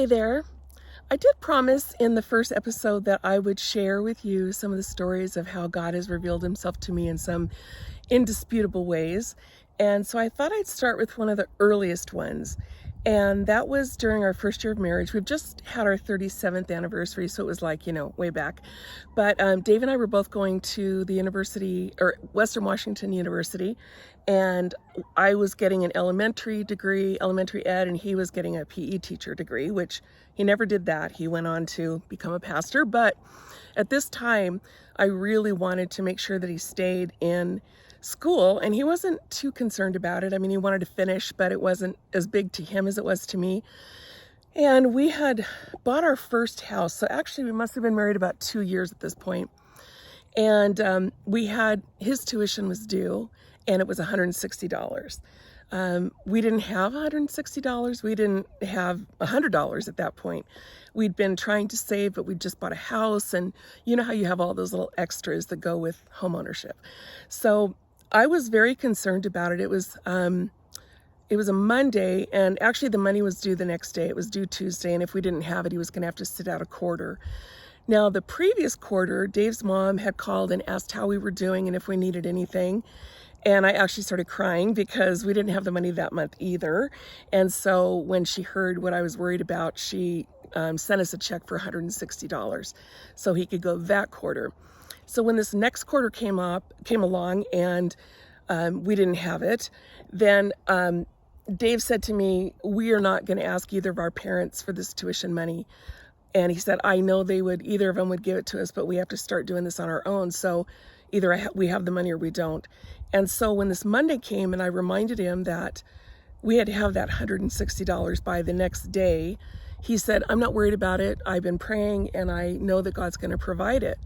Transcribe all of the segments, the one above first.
Hey there. I did promise in the first episode that I would share with you some of the stories of how God has revealed himself to me in some indisputable ways. And so I thought I'd start with one of the earliest ones. And that was during our first year of marriage. We've just had our 37th anniversary, so it was like, way back. But Dave and I were both going to the university, or Western Washington University, and I was getting an elementary degree, elementary ed, and he was getting a PE teacher degree, which he never did that. He went on to become a pastor. But at this time, I really wanted to make sure that he stayed in school, and he wasn't too concerned about it. I mean, he wanted to finish, but it wasn't as big to him as it was to me. And we had bought our first house. So actually, we must have been married about 2 years at this point. And we had, his tuition was due, and it was $160. We didn't have $160. We didn't have $100 at that point. We'd been trying to save, but we just bought a house, and you know how you have all those little extras that go with homeownership. So I was very concerned about it. It was a Monday, and actually the money was due the next day. It was due Tuesday, and if we didn't have it, he was going to have to sit out a quarter. Now, the previous quarter, Dave's mom had called and asked how we were doing and if we needed anything. And I actually started crying because we didn't have the money that month either. And so when she heard what I was worried about, she sent us a check for $160 so he could go that quarter. So when this next quarter came along and we didn't have it, then Dave said to me, we are not going to ask either of our parents for this tuition money. And he said, I know either of them would give it to us, but we have to start doing this on our own. So either we have the money or we don't. And so when this Monday came and I reminded him that we had to have that $160 by the next day, he said, I'm not worried about it. I've been praying and I know that God's going to provide it.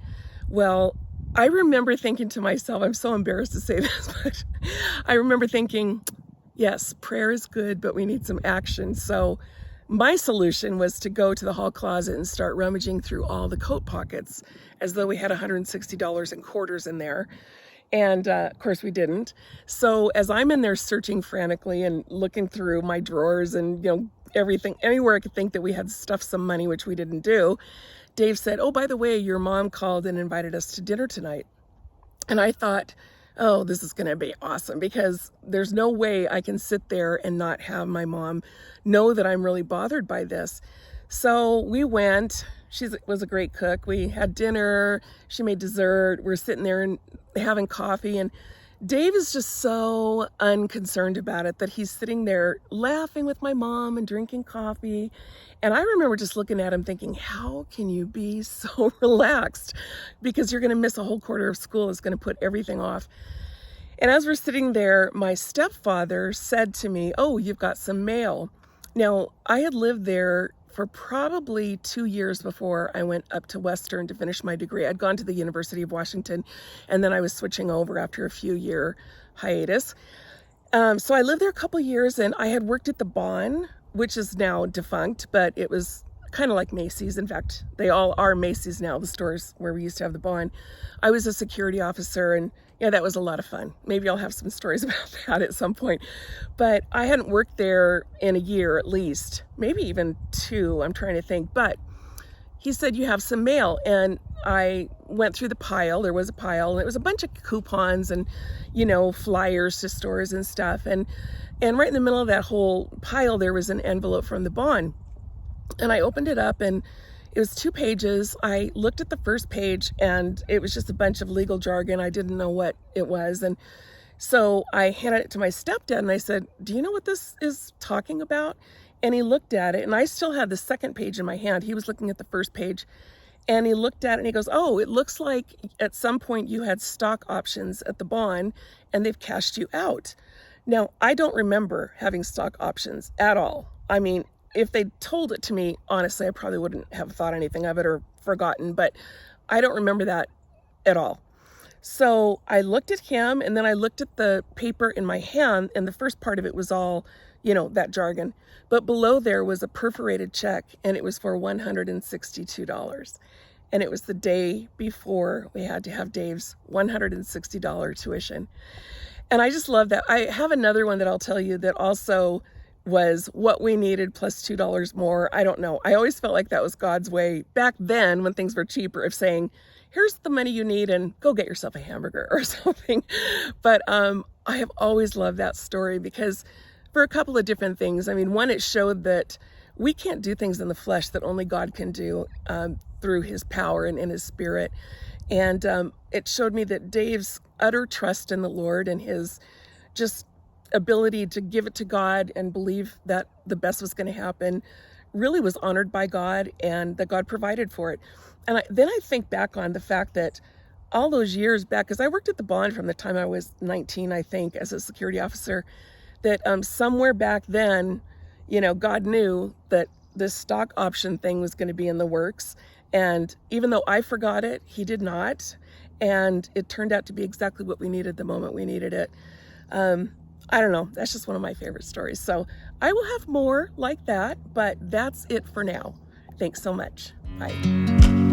Well, I remember thinking to myself, I'm so embarrassed to say this, but I remember thinking, yes, prayer is good, but we need some action. So my solution was to go to the hall closet and start rummaging through all the coat pockets as though we had $160 in quarters in there. And of course we didn't. So as I'm in there searching frantically and looking through my drawers and, everything, anywhere I could think that we had stuffed some money, which we didn't do, Dave said, oh, by the way, your mom called and invited us to dinner tonight. And I thought, oh, this is going to be awesome because there's no way I can sit there and not have my mom know that I'm really bothered by this. So we went. She was a great cook. We had dinner. She made dessert. We're sitting there and having coffee. And Dave is just so unconcerned about it that he's sitting there laughing with my mom and drinking coffee. And I remember just looking at him thinking, how can you be so relaxed? Because you're going to miss a whole quarter of school. It's going to put everything off. And as we're sitting there, my stepfather said to me, oh, you've got some mail. Now, I had lived there for probably 2 years before I went up to Western to finish my degree. I'd gone to the University of Washington, and then I was switching over after a few year hiatus. So I lived there a couple years, and I had worked at the Bon, which is now defunct, but it was kind of like Macy's. In fact, they all are Macy's now, the stores where we used to have the Bon. I was a security officer, and that was a lot of fun. Maybe I'll have some stories about that at some point. But I hadn't worked there in a year at least, maybe even 2, I'm trying to think. But he said, you have some mail. And I went through the pile. There was a pile, and it was a bunch of coupons and, flyers to stores and stuff. And right in the middle of that whole pile, there was an envelope from the Bon. And I opened it up, and it was 2 pages. I looked at the first page, and it was just a bunch of legal jargon. I didn't know what it was. And so I handed it to my stepdad, and I said, do you know what this is talking about? And he looked at it, and I still had the second page in my hand. He was looking at the first page, and he looked at it, and he goes, oh, it looks like at some point you had stock options at the Bon, and they've cashed you out. Now, I don't remember having stock options at all. I mean, if they told it to me, honestly, I probably wouldn't have thought anything of it or forgotten, but I don't remember that at all. So I looked at him, and then I looked at the paper in my hand, and the first part of it was all, that jargon. But below there was a perforated check, and it was for $162. And it was the day before we had to have Dave's $160 tuition. And I just love that. I have another one that I'll tell you that also was what we needed plus $2 more. I don't know. I always felt like that was God's way back then when things were cheaper of saying, here's the money you need and go get yourself a hamburger or something. But I have always loved that story because for a couple of different things. I mean, one, it showed that we can't do things in the flesh that only God can do through his power and in his spirit. And it showed me that Dave's utter trust in the Lord and his just ability to give it to God and believe that the best was going to happen really was honored by God and that God provided for it. And then I think back on the fact that all those years back, because I worked at the bond from the time I was 19, I think, as a security officer, that somewhere back then, God knew that this stock option thing was going to be in the works. And even though I forgot it, he did not. And it turned out to be exactly what we needed the moment we needed it. I don't know. That's just one of my favorite stories. So I will have more like that, but that's it for now. Thanks so much. Bye.